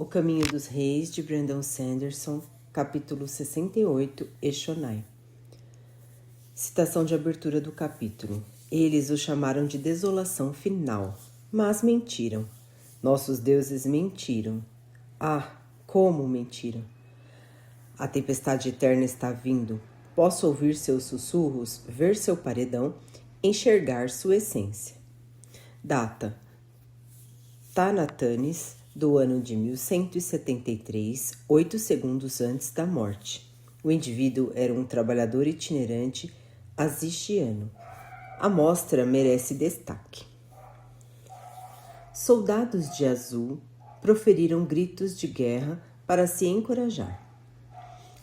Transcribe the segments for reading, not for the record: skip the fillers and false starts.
O Caminho dos Reis, de Brandon Sanderson, capítulo 68, Eshonai. Citação de abertura do capítulo. Eles o chamaram de desolação final, mas mentiram. Nossos deuses mentiram. Ah, como mentiram! A tempestade eterna está vindo. Posso ouvir seus sussurros, ver seu paredão, enxergar sua essência. Data: Tanatanes, do ano de 1173, 8 segundos antes da morte. O indivíduo era um trabalhador itinerante azistiano. A mostra merece destaque. Soldados de azul proferiram gritos de guerra para se encorajar.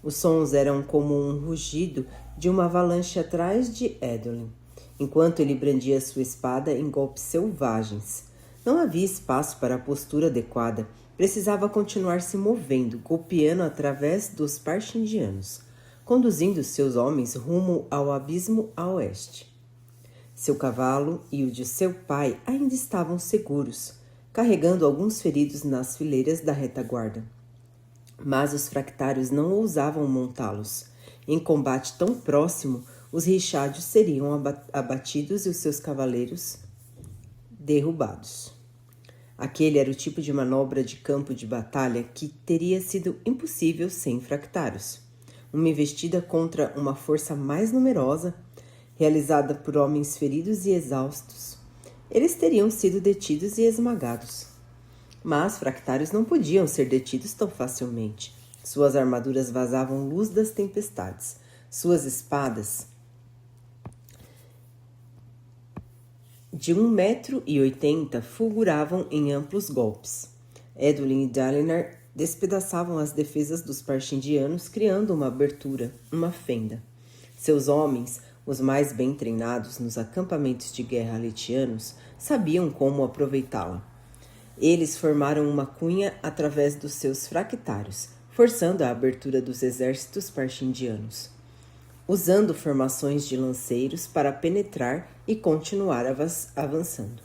Os sons eram como um rugido de uma avalanche atrás de Edolin, enquanto ele brandia sua espada em golpes selvagens. Não havia espaço para a postura adequada. Precisava continuar se movendo, golpeando através dos Parshindianos, conduzindo seus homens rumo ao abismo a oeste. Seu cavalo e o de seu pai ainda estavam seguros, carregando alguns feridos nas fileiras da retaguarda. Mas os fractários não ousavam montá-los. Em combate tão próximo, os rixádios seriam abatidos e os seus cavaleiros derrubados. Aquele era o tipo de manobra de campo de batalha que teria sido impossível sem fractários. Uma investida contra uma força mais numerosa, realizada por homens feridos e exaustos. Eles teriam sido detidos e esmagados. Mas fractários não podiam ser detidos tão facilmente. Suas armaduras vazavam luz das tempestades. Suas espadas, de 1,80 m, fulguravam em amplos golpes. Edwin e Dalinar despedaçavam as defesas dos Parshindianos, criando uma abertura, uma fenda. Seus homens, os mais bem treinados nos acampamentos de guerra aletianos, sabiam como aproveitá-la. Eles formaram uma cunha através dos seus fractários, forçando a abertura dos exércitos Parshindianos, usando formações de lanceiros para penetrar e continuar avançando.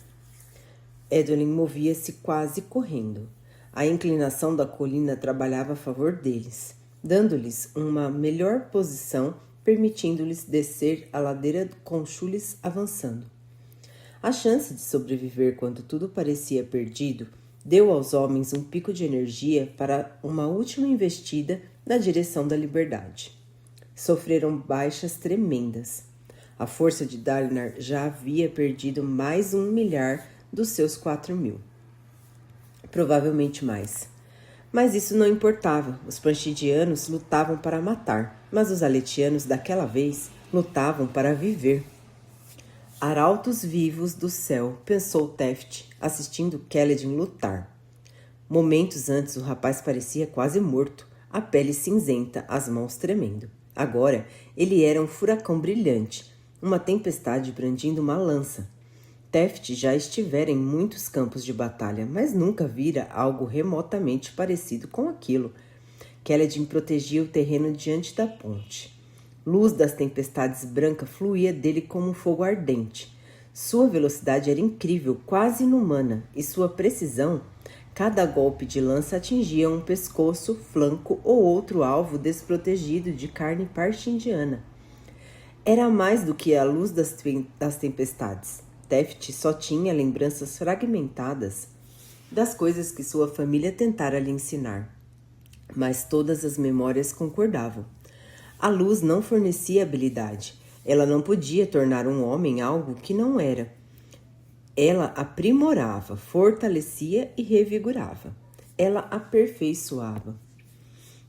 Edwin movia-se quase correndo. A inclinação da colina trabalhava a favor deles, dando-lhes uma melhor posição, permitindo-lhes descer a ladeira com Chulis avançando. A chance de sobreviver quando tudo parecia perdido deu aos homens um pico de energia para uma última investida na direção da liberdade. Sofreram baixas tremendas. A força de Dalinar já havia perdido mais 1 milhar dos seus 4.000. Provavelmente mais. Mas isso não importava. Os Parshindianos lutavam para matar, mas os aletianos daquela vez lutavam para viver. Arautos vivos do céu, pensou Teft, assistindo Kaledin lutar. Momentos antes o rapaz parecia quase morto, a pele cinzenta, as mãos tremendo. Agora, ele era um furacão brilhante, uma tempestade brandindo uma lança. Teft já estivera em muitos campos de batalha, mas nunca vira algo remotamente parecido com aquilo. Kaledin protegia o terreno diante da ponte. Luz das tempestades branca fluía dele como um fogo ardente. Sua velocidade era incrível, quase inumana, e sua precisão. Cada golpe de lança atingia um pescoço, flanco ou outro alvo desprotegido de carne parshindiana. Era mais do que a luz das tempestades. Teft só tinha lembranças fragmentadas das coisas que sua família tentara lhe ensinar. Mas todas as memórias concordavam. A luz não fornecia habilidade. Ela não podia tornar um homem algo que não era. Ela aprimorava, fortalecia e revigorava. Ela aperfeiçoava.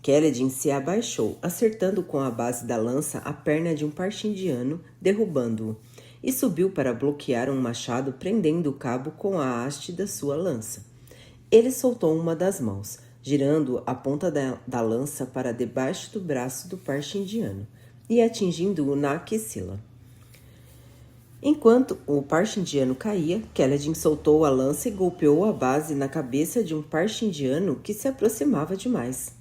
Kaledin se abaixou, acertando com a base da lança a perna de um Parshindiano, derrubando-o, e subiu para bloquear um machado, prendendo o cabo com a haste da sua lança. Ele soltou uma das mãos, girando a ponta da lança para debaixo do braço do Parshindiano e atingindo-o na axila. Enquanto o Parshindiano caía, Kaledin soltou a lança e golpeou a base na cabeça de um Parshindiano que se aproximava demais.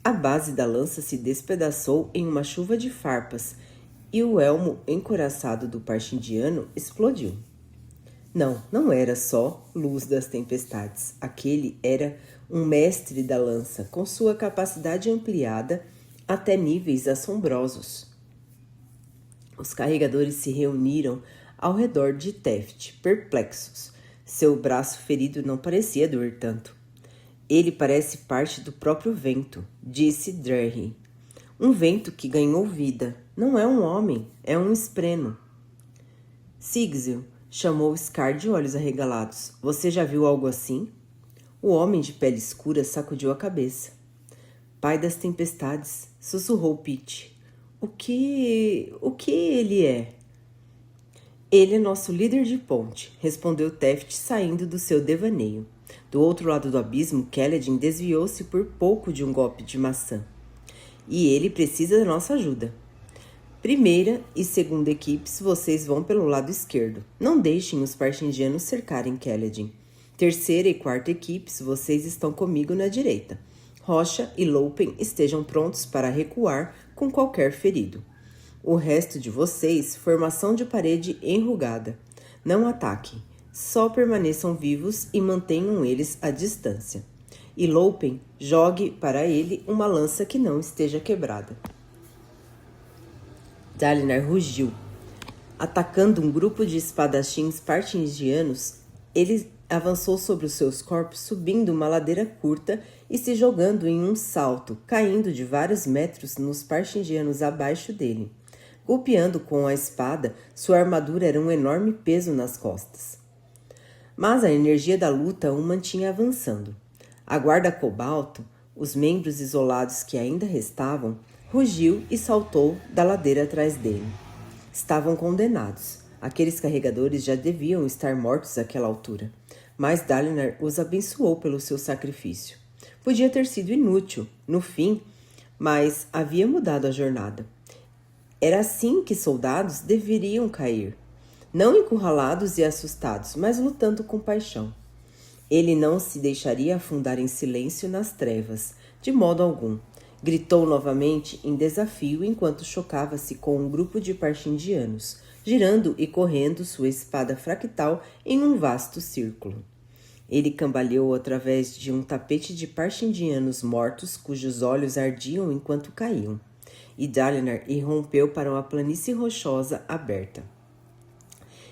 A base da lança se despedaçou em uma chuva de farpas e o elmo encoraçado do Parshindiano explodiu. Não, não era só luz das tempestades. Aquele era um mestre da lança, com sua capacidade ampliada até níveis assombrosos. Os carregadores se reuniram ao redor de Teft, perplexos. Seu braço ferido não parecia doer tanto. Ele parece parte do próprio vento, disse Drerry. Um vento que ganhou vida. Não é um homem, é um espreno. Sigzil, chamou Scar de olhos arregalados. Você já viu algo assim? O homem de pele escura sacudiu a cabeça. Pai das tempestades, sussurrou Pete. O que ele é? Ele é nosso líder de ponte, respondeu Teft, saindo do seu devaneio. Do outro lado do abismo, Kaladin desviou-se por pouco de um golpe de maçã. E ele precisa da nossa ajuda. Primeira e segunda equipes, vocês vão pelo lado esquerdo. Não deixem os Parshindianos cercarem Kaladin. Terceira e quarta equipes, vocês estão comigo na direita. Rocha e Lopen estejam prontos para recuar com qualquer ferido. O resto de vocês, formação de parede enrugada. Não ataquem, só permaneçam vivos e mantenham eles à distância. E Lopen, jogue para ele uma lança que não esteja quebrada. Dalinar rugiu. Atacando um grupo de espadachins partingianos, ele avançou sobre os seus corpos, subindo uma ladeira curta e se jogando em um salto, caindo de vários metros nos partingianos abaixo dele. Golpeando com a espada, sua armadura era um enorme peso nas costas. Mas a energia da luta o mantinha avançando. A guarda cobalto, os membros isolados que ainda restavam, rugiu e saltou da ladeira atrás dele. Estavam condenados. Aqueles carregadores já deviam estar mortos àquela altura. Mas Dalinar os abençoou pelo seu sacrifício. Podia ter sido inútil, no fim, mas havia mudado a jornada. Era assim que soldados deveriam cair. Não encurralados e assustados, mas lutando com paixão. Ele não se deixaria afundar em silêncio nas trevas, de modo algum. Gritou novamente em desafio enquanto chocava-se com um grupo de Parshindianos, girando e correndo sua espada fractal em um vasto círculo. Ele cambaleou através de um tapete de Parshindianos mortos cujos olhos ardiam enquanto caíam, e Dalinar irrompeu para uma planície rochosa aberta.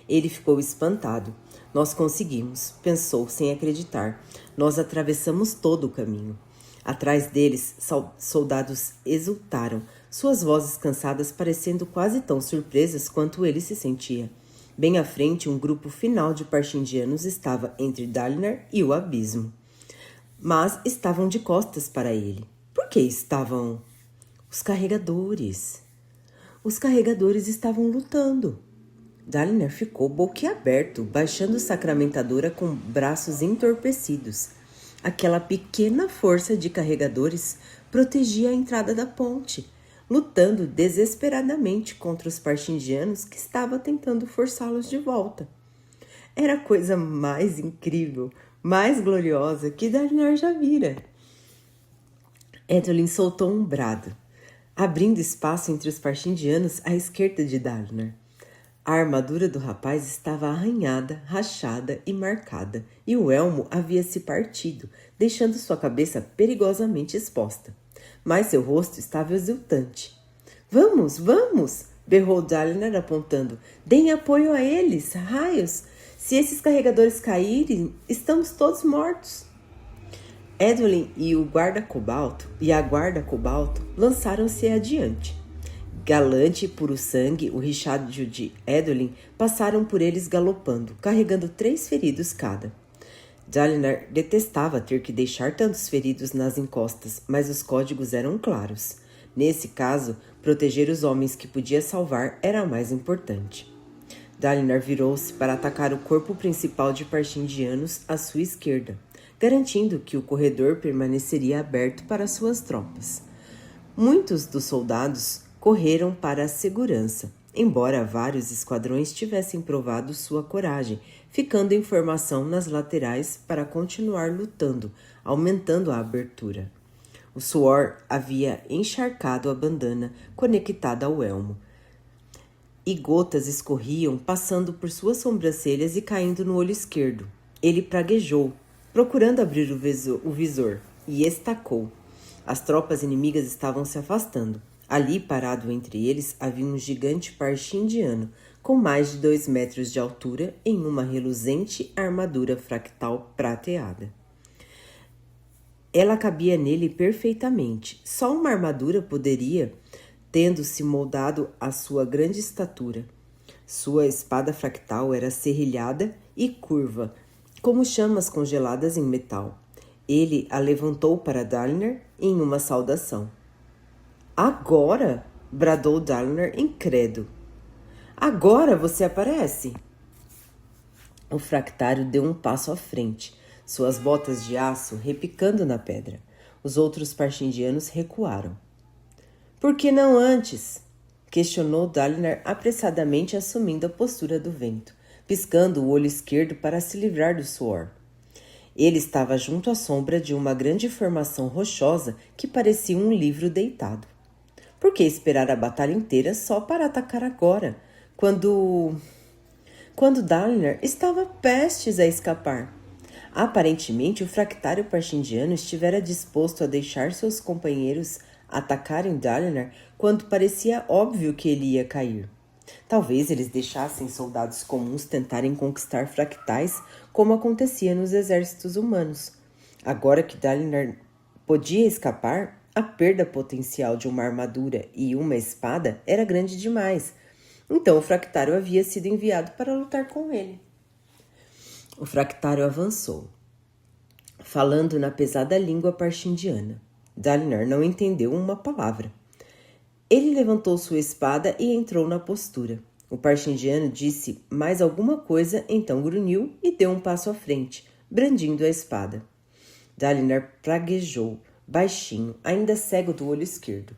Ele ficou espantado. Nós conseguimos, pensou sem acreditar. Nós atravessamos todo o caminho. Atrás deles, soldados exultaram, suas vozes cansadas parecendo quase tão surpresas quanto ele se sentia. Bem à frente, um grupo final de Parshindianos estava entre Dalinar e o abismo. Mas estavam de costas para ele. Por que estavam? Os carregadores. Os carregadores estavam lutando. Dalinar ficou boquiaberto, baixando Sacramentadora com braços entorpecidos. Aquela pequena força de carregadores protegia a entrada da ponte, lutando desesperadamente contra os Parshindianos que estavam tentando forçá-los de volta. Era a coisa mais incrível, mais gloriosa que Dalinar já vira. Edolin soltou um brado, abrindo espaço entre os Parshindianos à esquerda de Dalinar. A armadura do rapaz estava arranhada, rachada e marcada, e o elmo havia se partido, deixando sua cabeça perigosamente exposta. Mas seu rosto estava exultante. Vamos, vamos! Berrou Dalinar apontando. Deem apoio a eles, raios! Se esses carregadores caírem, estamos todos mortos. Edolin e a guarda cobalto lançaram-se adiante. Galante e puro sangue, o Richard de Edolin passaram por eles galopando, carregando 3 feridos cada. Dalinar detestava ter que deixar tantos feridos nas encostas, mas os códigos eram claros. Nesse caso, proteger os homens que podia salvar era mais importante. Dalinar virou-se para atacar o corpo principal de Parshindianos à sua esquerda, garantindo que o corredor permaneceria aberto para suas tropas. Muitos dos soldados correram para a segurança, embora vários esquadrões tivessem provado sua coragem, ficando em formação nas laterais para continuar lutando, aumentando a abertura. O suor havia encharcado a bandana conectada ao elmo. e gotas escorriam, passando por suas sobrancelhas e caindo no olho esquerdo. Ele praguejou, procurando abrir o visor, e estacou. As tropas inimigas estavam se afastando. Ali, parado entre eles, havia um gigante parche indiano, com mais de 2 metros de altura, em uma reluzente armadura fractal prateada. Ela cabia nele perfeitamente. Só uma armadura poderia, tendo-se moldado à sua grande estatura. Sua espada fractal era serrilhada e curva, como chamas congeladas em metal. Ele a levantou para Dalinar em uma saudação. Agora! Bradou Dalinar incrédulo. Agora você aparece! O fractário deu um passo à frente, suas botas de aço repicando na pedra. Os outros parchindianos recuaram. Por que não antes? Questionou Dalinar apressadamente, assumindo a postura do vento, piscando o olho esquerdo para se livrar do suor. Ele estava junto à sombra de uma grande formação rochosa que parecia um livro deitado. Por que esperar a batalha inteira só para atacar agora, quando Dalinar estava prestes a escapar? Aparentemente, o fractário parchindiano estivera disposto a deixar seus companheiros atacarem Dalinar quando parecia óbvio que ele ia cair. Talvez eles deixassem soldados comuns tentarem conquistar fractais, como acontecia nos exércitos humanos. Agora que Dalinar podia escapar, a perda potencial de uma armadura e uma espada era grande demais. Então o fractário havia sido enviado para lutar com ele. O fractário avançou, falando na pesada língua parchindiana. Dalinar não entendeu uma palavra. Ele levantou sua espada e entrou na postura. O parchindiano disse mais alguma coisa, então grunhiu e deu um passo à frente, brandindo a espada. Dalinar praguejou, baixinho, ainda cego do olho esquerdo.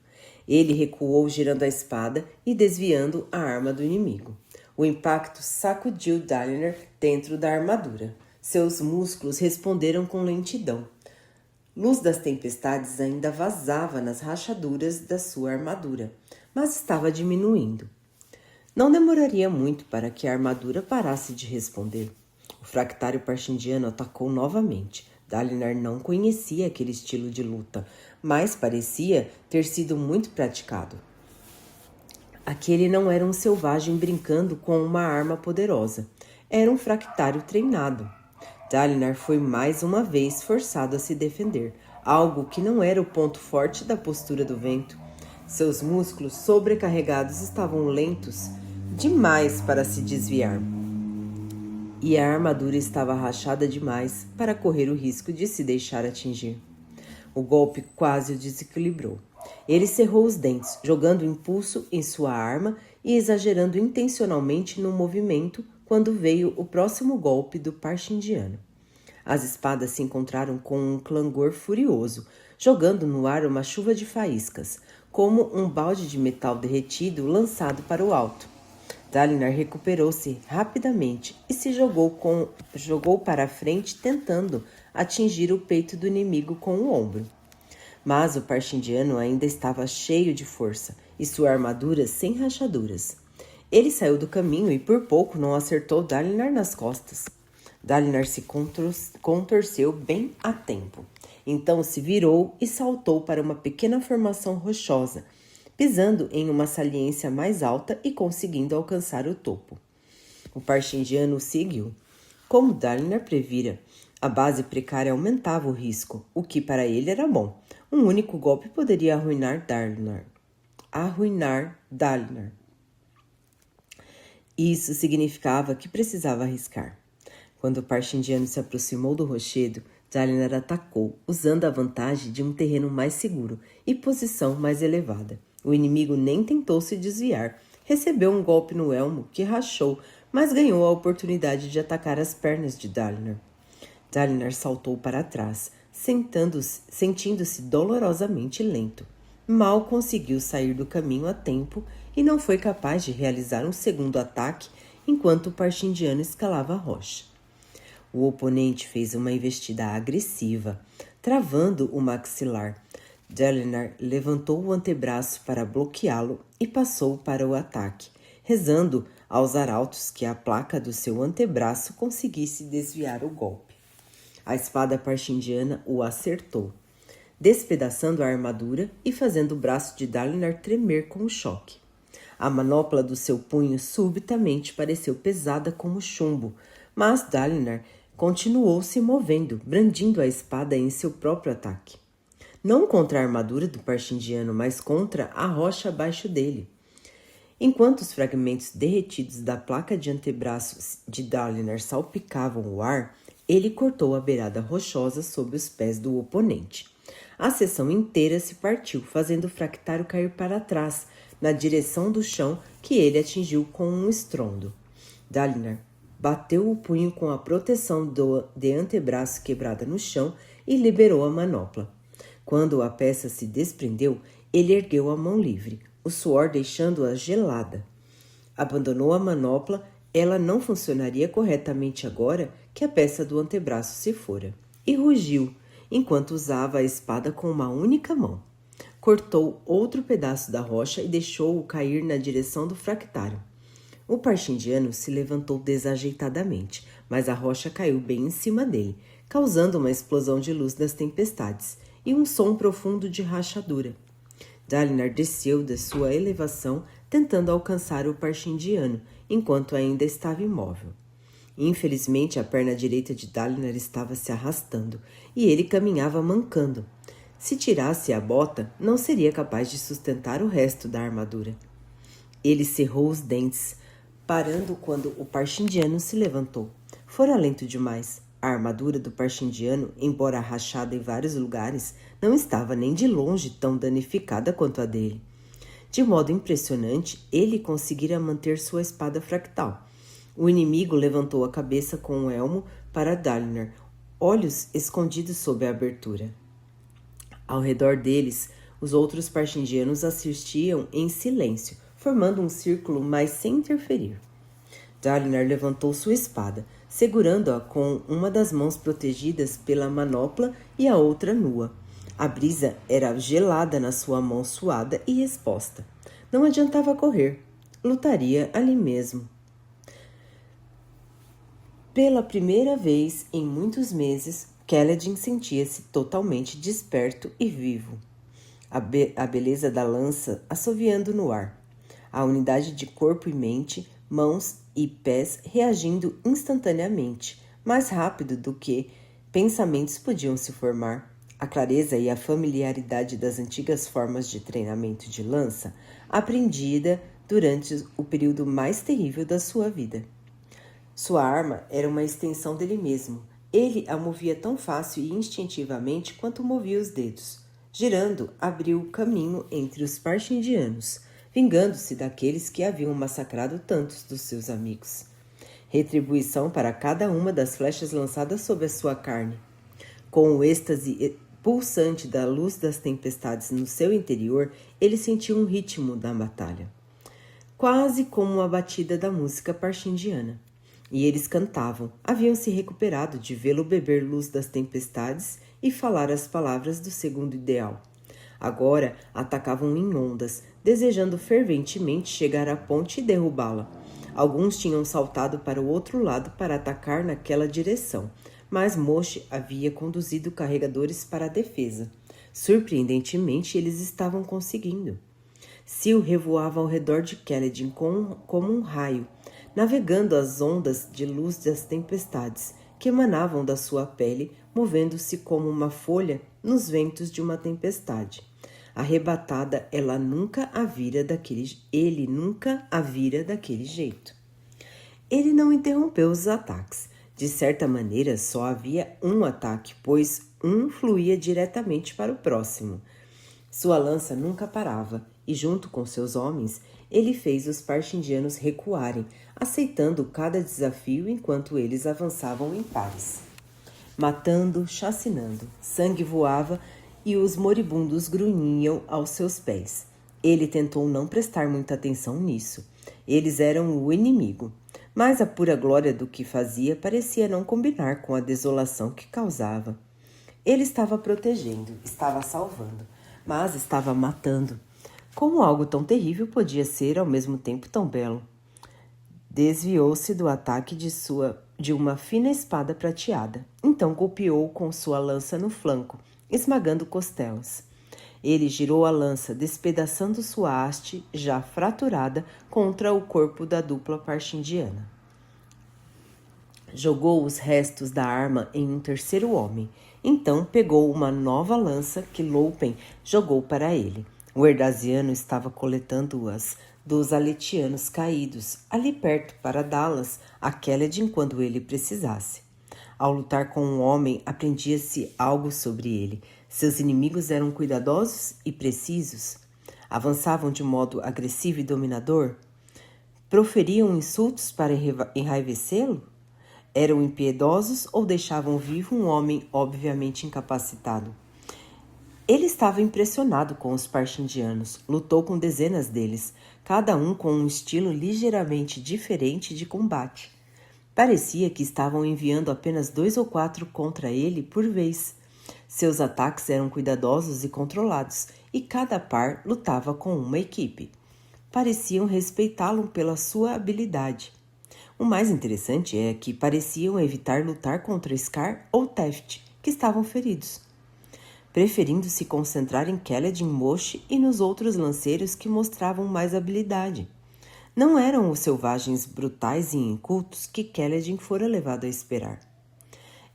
Ele recuou girando a espada e desviando a arma do inimigo. O impacto sacudiu Dalinar dentro da armadura. Seus músculos responderam com lentidão. Luz das tempestades ainda vazava nas rachaduras da sua armadura, mas estava diminuindo. Não demoraria muito para que a armadura parasse de responder. O fractário parchindiano atacou novamente. Dalinar não conhecia aquele estilo de luta, mas parecia ter sido muito praticado. Aquele não era um selvagem brincando com uma arma poderosa. Era um fractário treinado. Dalinar foi mais uma vez forçado a se defender, algo que não era o ponto forte da postura do vento. Seus músculos sobrecarregados estavam lentos demais para se desviar. E a armadura estava rachada demais para correr o risco de se deixar atingir. O golpe quase o desequilibrou. Ele cerrou os dentes, jogando impulso em sua arma e exagerando intencionalmente no movimento quando veio o próximo golpe do parchindiano. As espadas se encontraram com um clangor furioso, jogando no ar uma chuva de faíscas, como um balde de metal derretido lançado para o alto. Dalinar recuperou-se rapidamente e se jogou para a frente, tentando atingir o peito do inimigo com o ombro. Mas o parchindiano ainda estava cheio de força e sua armadura sem rachaduras. Ele saiu do caminho e por pouco não acertou Dalinar nas costas. Dalinar se contorceu bem a tempo. Então se virou e saltou para uma pequena formação rochosa, pisando em uma saliência mais alta e conseguindo alcançar o topo. O parchindiano o seguiu. Como Dalinar previra, a base precária aumentava o risco, o que para ele era bom. Um único golpe poderia arruinar Dalinar. Isso significava que precisava arriscar. Quando o parchindiano se aproximou do rochedo, Dalinar atacou, usando a vantagem de um terreno mais seguro e posição mais elevada. O inimigo nem tentou se desviar. Recebeu um golpe no elmo que rachou, mas ganhou a oportunidade de atacar as pernas de Dalinar. Dalinar saltou para trás, sentindo-se dolorosamente lento. Mal conseguiu sair do caminho a tempo e não foi capaz de realizar um segundo ataque enquanto o parchindiano escalava a rocha. O oponente fez uma investida agressiva, travando o maxilar. Dalinar levantou o antebraço para bloqueá-lo e passou para o ataque, rezando aos arautos que a placa do seu antebraço conseguisse desviar o golpe. A espada parchindiana o acertou, despedaçando a armadura e fazendo o braço de Dalinar tremer com o choque. A manopla do seu punho subitamente pareceu pesada como chumbo, mas Dalinar continuou se movendo, brandindo a espada em seu próprio ataque. Não contra a armadura do parchindiano, mas contra a rocha abaixo dele. Enquanto os fragmentos derretidos da placa de antebraços de Dalinar salpicavam o ar, ele cortou a beirada rochosa sob os pés do oponente. A seção inteira se partiu, fazendo o fractário cair para trás, na direção do chão que ele atingiu com um estrondo. Dalinar bateu o punho com a proteção de antebraço quebrada no chão e liberou a manopla. Quando a peça se desprendeu, ele ergueu a mão livre, o suor deixando-a gelada. Abandonou a manopla, ela não funcionaria corretamente agora que a peça do antebraço se fora. E rugiu, enquanto usava a espada com uma única mão. Cortou outro pedaço da rocha e deixou-o cair na direção do fractário. O parchindiano se levantou desajeitadamente, mas a rocha caiu bem em cima dele, causando uma explosão de luz das tempestades e um som profundo de rachadura. Dalinar desceu da sua elevação, tentando alcançar o parchindiano, enquanto ainda estava imóvel. Infelizmente, a perna direita de Dalinar estava se arrastando, e ele caminhava mancando. Se tirasse a bota, não seria capaz de sustentar o resto da armadura. Ele cerrou os dentes, parando quando o parchindiano se levantou. Fora lento demais. A armadura do parchindiano, embora rachada em vários lugares, não estava nem de longe tão danificada quanto a dele. De modo impressionante, ele conseguira manter sua espada fractal. O inimigo levantou a cabeça com o elmo para Dalinar, olhos escondidos sob a abertura. Ao redor deles, os outros parchindianos assistiam em silêncio, formando um círculo, mas sem interferir. Dalinar levantou sua espada, segurando-a com uma das mãos protegidas pela manopla e a outra nua. A brisa era gelada na sua mão suada e exposta. Não adiantava correr. Lutaria ali mesmo. Pela primeira vez em muitos meses, Kaladin sentia-se totalmente desperto e vivo. A beleza da lança assoviando no ar. A unidade de corpo e mente, mãos e pés reagindo instantaneamente, mais rápido do que pensamentos podiam se formar. A clareza e a familiaridade das antigas formas de treinamento de lança, aprendida durante o período mais terrível da sua vida. Sua arma era uma extensão dele mesmo. Ele a movia tão fácil e instintivamente quanto movia os dedos. Girando, abriu o caminho entre os parchindianos, vingando-se daqueles que haviam massacrado tantos dos seus amigos. Retribuição para cada uma das flechas lançadas sobre a sua carne. Com o êxtase pulsante da luz das tempestades no seu interior, ele sentiu um ritmo da batalha, quase como a batida da música parchindiana. E eles cantavam, haviam se recuperado de vê-lo beber luz das tempestades e falar as palavras do segundo ideal. Agora atacavam em ondas, desejando ferventemente chegar à ponte e derrubá-la. Alguns tinham saltado para o outro lado para atacar naquela direção, mas Moshe havia conduzido carregadores para a defesa. Surpreendentemente, eles estavam conseguindo. Sil revoava ao redor de Kaladin como um raio, navegando as ondas de luz das tempestades que emanavam da sua pele, movendo-se como uma folha nos ventos de uma tempestade. Arrebatada, ele nunca a vira daquele jeito. Ele não interrompeu os ataques. De certa maneira, só havia um ataque, pois um fluía diretamente para o próximo. Sua lança nunca parava, e junto com seus homens, ele fez os parchindianos recuarem, aceitando cada desafio enquanto eles avançavam em pares. Matando, chacinando, sangue voava e os moribundos grunhiam aos seus pés. Ele tentou não prestar muita atenção nisso. Eles eram o inimigo, mas a pura glória do que fazia parecia não combinar com a desolação que causava. Ele estava protegendo, estava salvando, mas estava matando. Como algo tão terrível podia ser ao mesmo tempo tão belo? Desviou-se do ataque de uma fina espada prateada. Então golpeou com sua lança no flanco, esmagando costelas. Ele girou a lança, despedaçando sua haste, já fraturada, contra o corpo da dupla parchindiana. Jogou os restos da arma em um terceiro homem. Então pegou uma nova lança que Loupen jogou para ele. O Erdasiano estava coletando-as dos aletianos caídos, ali perto, para dá-las a Keledin quando ele precisasse. Ao lutar com um homem, aprendia-se algo sobre ele. Seus inimigos eram cuidadosos e precisos. Avançavam de modo agressivo e dominador? Proferiam insultos para enraivecê-lo? Eram impiedosos ou deixavam vivo um homem obviamente incapacitado? Ele estava impressionado com os parchindianos. Lutou com dezenas deles, cada um com um estilo ligeiramente diferente de combate. Parecia que estavam enviando apenas 2 ou 4 contra ele por vez. Seus ataques eram cuidadosos e controlados, e cada par lutava com uma equipe. Pareciam respeitá-lo pela sua habilidade. O mais interessante é que pareciam evitar lutar contra Scar ou Teft, que estavam feridos, preferindo se concentrar em Keledin Moshi e nos outros lanceiros que mostravam mais habilidade. Não eram os selvagens brutais e incultos que Keledin fora levado a esperar.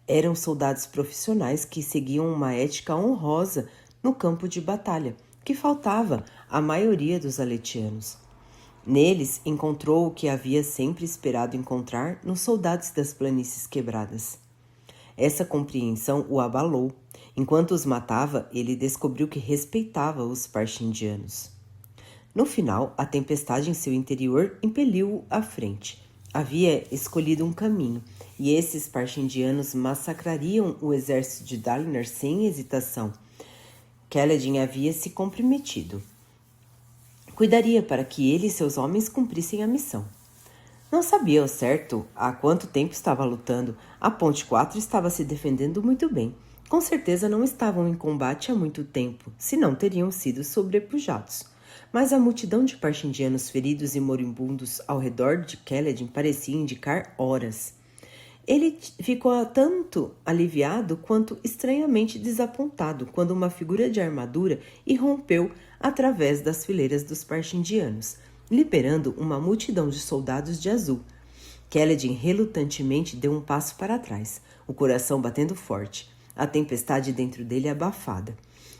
Eram soldados profissionais que seguiam uma ética honrosa no campo de batalha, que faltava à maioria dos aletianos. Neles encontrou o que havia sempre esperado encontrar nos soldados das planícies quebradas. Essa compreensão o abalou. Enquanto os matava, ele descobriu que respeitava os parchindianos. No final, a tempestade em seu interior impeliu-o à frente. Havia escolhido um caminho, e esses parchindianos massacrariam o exército de Dalinar sem hesitação. Keledin havia se comprometido. Cuidaria para que ele e seus homens cumprissem a missão. Não sabia ao certo há quanto tempo estava lutando. A Ponte 4 estava se defendendo muito bem. Com certeza não estavam em combate há muito tempo, senão teriam sido sobrepujados. Mas a multidão de parchindianos feridos e moribundos ao redor de Keledin parecia indicar horas. Ele ficou tanto aliviado quanto estranhamente desapontado quando uma figura de armadura irrompeu através das fileiras dos parchindianos, liberando uma multidão de soldados de azul. Keledin relutantemente deu um passo para trás, o coração batendo forte, a tempestade dentro dele abafada.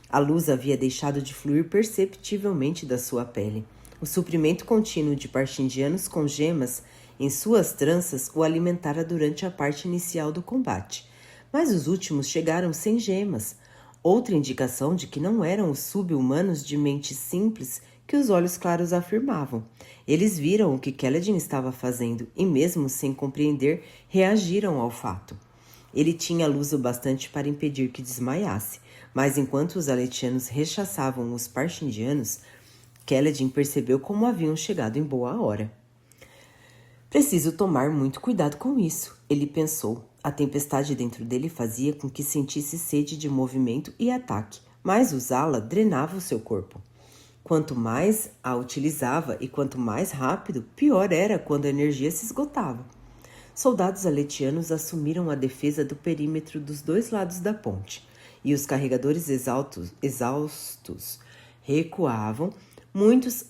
A luz havia deixado de fluir perceptivelmente da sua pele. O suprimento contínuo de parchindianos com gemas em suas tranças o alimentara durante a parte inicial do combate, mas os últimos chegaram sem gemas, outra indicação de que não eram os sub-humanos de mente simples que os olhos claros afirmavam. Eles viram o que Keledin estava fazendo e, mesmo sem compreender, reagiram ao fato. Ele tinha luz o bastante para impedir que desmaiasse, mas enquanto os aletianos rechaçavam os parchindianos, Keledin percebeu como haviam chegado em boa hora. Preciso tomar muito cuidado com isso, ele pensou. A tempestade dentro dele fazia com que sentisse sede de movimento e ataque, mas usá-la drenava o seu corpo. Quanto mais a utilizava e quanto mais rápido, pior era quando a energia se esgotava. Soldados aletianos assumiram a defesa do perímetro dos 2 lados da ponte, e os carregadores exaustos recuavam, muitos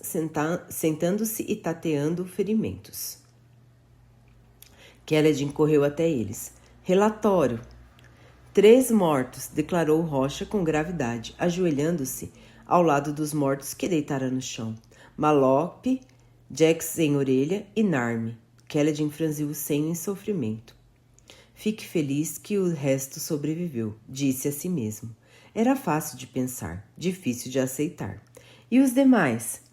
sentando-se e tateando ferimentos. Keledin correu até eles. Relatório. 3 mortos, declarou Rocha com gravidade, ajoelhando-se ao lado dos mortos que deitara no chão. Malope, Jack sem orelha e Narme. Keledin franziu o senho em sofrimento. Fique feliz que o resto sobreviveu, disse a si mesmo. Era fácil de pensar, difícil de aceitar. E os demais?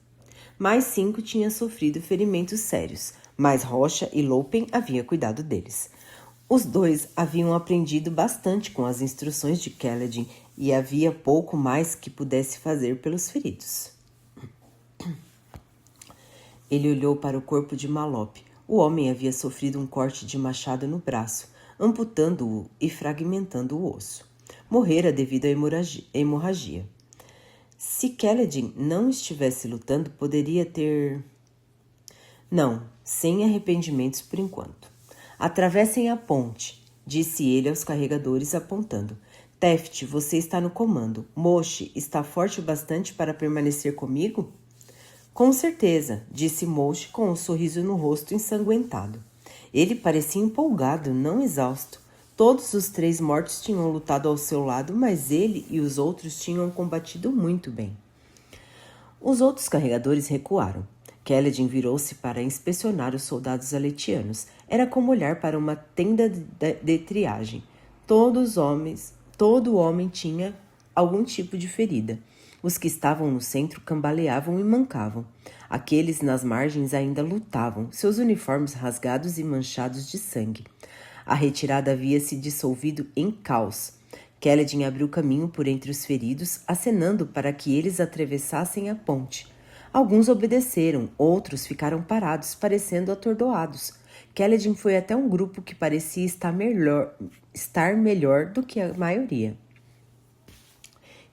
Mais 5 tinham sofrido ferimentos sérios, mas Rocha e Loupen haviam cuidado deles. Os 2 haviam aprendido bastante com as instruções de Keledin e havia pouco mais que pudesse fazer pelos feridos. Ele olhou para o corpo de Malope. O homem havia sofrido um corte de machado no braço, amputando-o e fragmentando o osso. Morrera devido à hemorragia. Se Keledin não estivesse lutando, poderia ter... Não, sem arrependimentos por enquanto. Atravessem a ponte, disse ele aos carregadores apontando. Teft, você está no comando. Moshe está forte o bastante para permanecer comigo? Com certeza, disse Moshe com um sorriso no rosto ensanguentado. Ele parecia empolgado, não exausto. Todos os 3 mortos tinham lutado ao seu lado, mas ele e os outros tinham combatido muito bem. Os outros carregadores recuaram. Kaledin virou-se para inspecionar os soldados aletianos. Era como olhar para uma tenda de triagem. Todo homem tinha algum tipo de ferida. Os que estavam no centro cambaleavam e mancavam. Aqueles nas margens ainda lutavam, seus uniformes rasgados e manchados de sangue. A retirada havia se dissolvido em caos. Kaledin abriu caminho por entre os feridos, acenando para que eles atravessassem a ponte. Alguns obedeceram, outros ficaram parados, parecendo atordoados. Kaledin foi até um grupo que parecia estar melhor do que a maioria.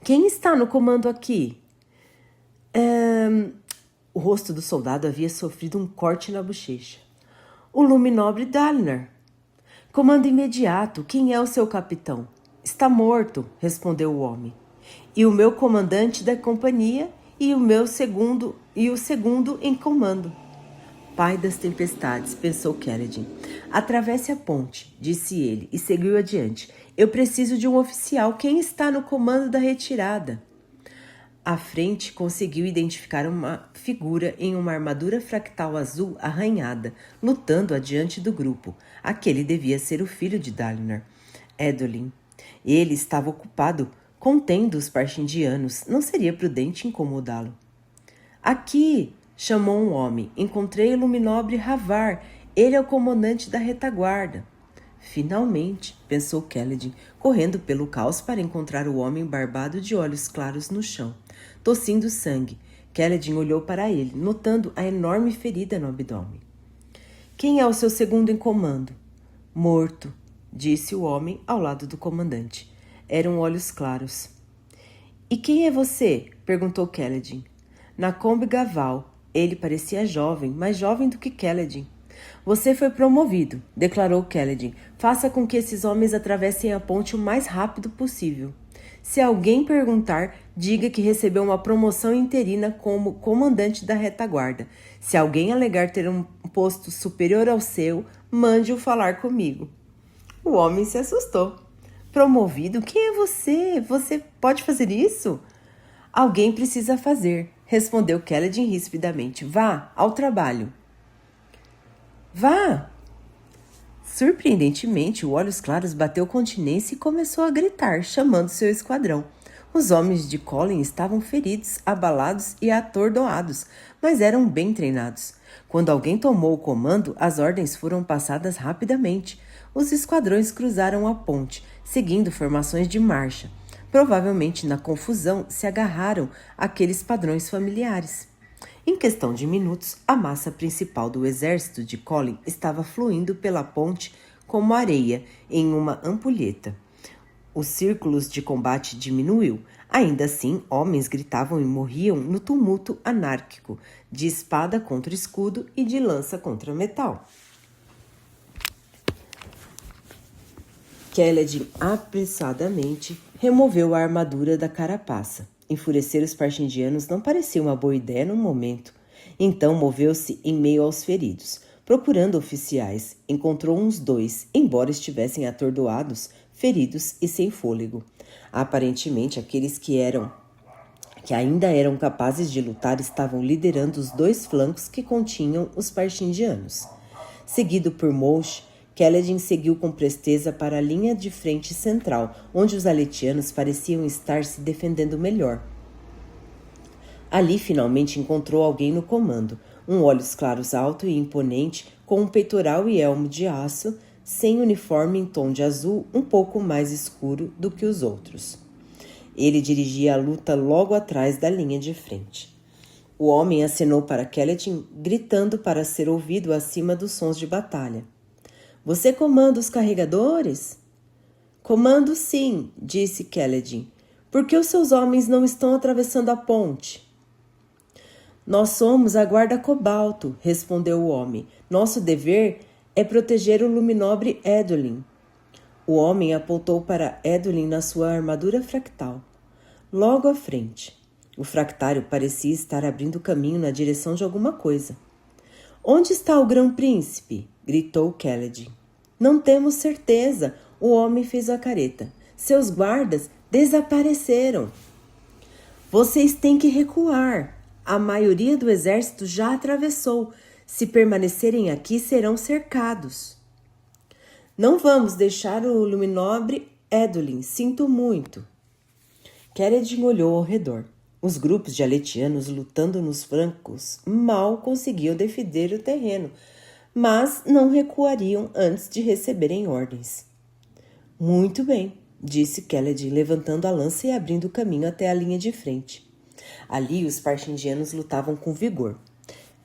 Quem está no comando aqui? O rosto do soldado havia sofrido um corte na bochecha. O lume-nobre Dalinar. Comando imediato, quem é o seu capitão? Está morto, respondeu o homem. E o meu comandante da companhia e o segundo em comando. Pai das tempestades, pensou Kaledin. Atravesse a ponte, disse ele, e seguiu adiante. Eu preciso de um oficial. Quem está no comando da retirada? À frente, conseguiu identificar uma figura em uma armadura fractal azul arranhada, lutando adiante do grupo. Aquele devia ser o filho de Dalinar, Edolin. Ele estava ocupado contendo os parshindianos. Não seria prudente incomodá-lo. Aqui, chamou um homem. Encontrei o luminobre Havar. Ele é o comandante da retaguarda. Finalmente, pensou Kaledin, correndo pelo caos para encontrar o homem barbado de olhos claros no chão, tossindo sangue. Kaledin olhou para ele, notando a enorme ferida no abdômen. Quem é o seu segundo em comando? Morto, disse o homem ao lado do comandante. Eram olhos claros. E quem é você? Perguntou Kaledin. Nakomb Gaval. Ele parecia jovem, mais jovem do que Kaledin. Você foi promovido, declarou Kaledin. Faça com que esses homens atravessem a ponte o mais rápido possível. Se alguém perguntar, diga que recebeu uma promoção interina como comandante da retaguarda. Se alguém alegar ter um posto superior ao seu, mande-o falar comigo. O homem se assustou. Promovido? Quem é você? Você pode fazer isso? Alguém precisa fazer, respondeu Kaledin rispidamente. Vá ao trabalho. Vá! Surpreendentemente, o Olhos Claros bateu continência e começou a gritar, chamando seu esquadrão. Os homens de Colin estavam feridos, abalados e atordoados, mas eram bem treinados. Quando alguém tomou o comando, as ordens foram passadas rapidamente. Os esquadrões cruzaram a ponte, seguindo formações de marcha. Provavelmente, na confusão, se agarraram àqueles padrões familiares. Em questão de minutos, a massa principal do exército de Colin estava fluindo pela ponte como areia em uma ampulheta. Os círculos de combate diminuiu. Ainda assim, homens gritavam e morriam no tumulto anárquico, de espada contra escudo e de lança contra metal. Kaledin apressadamente removeu a armadura da carapaça. Enfurecer os parshindianos não parecia uma boa ideia no momento. Então moveu-se em meio aos feridos. Procurando oficiais, encontrou uns 2, embora estivessem atordoados, feridos e sem fôlego. Aparentemente, aqueles que ainda eram capazes de lutar estavam liderando os 2 flancos que continham os parshindianos. Seguido por Moshe, Kaledin seguiu com presteza para a linha de frente central, onde os aletianos pareciam estar se defendendo melhor. Ali, finalmente, encontrou alguém no comando, um olhos claros alto e imponente, com um peitoral e elmo de aço, sem uniforme em tom de azul um pouco mais escuro do que os outros. Ele dirigia a luta logo atrás da linha de frente. O homem acenou para Kaledin, gritando para ser ouvido acima dos sons de batalha. Você comanda os carregadores? Comando sim, disse Kaledin. Por que os seus homens não estão atravessando a ponte? Nós somos a guarda cobalto, respondeu o homem. Nosso dever é proteger o luminobre Edwin. O homem apontou para Edwin na sua armadura fractal. Logo à frente, o fractário parecia estar abrindo caminho na direção de alguma coisa. Onde está o grão-príncipe? Gritou Kaledin. Não temos certeza. O homem fez a careta. Seus guardas desapareceram. Vocês têm que recuar. A maioria do exército já atravessou. Se permanecerem aqui, serão cercados. Não vamos deixar o luminobre Edwin. Sinto muito. Kaledin olhou ao redor. Os grupos de aletianos lutando nos flancos mal conseguiam defender o terreno, mas não recuariam antes de receberem ordens. Muito bem, disse Kaledin, levantando a lança e abrindo o caminho até a linha de frente. Ali os parchindianos lutavam com vigor.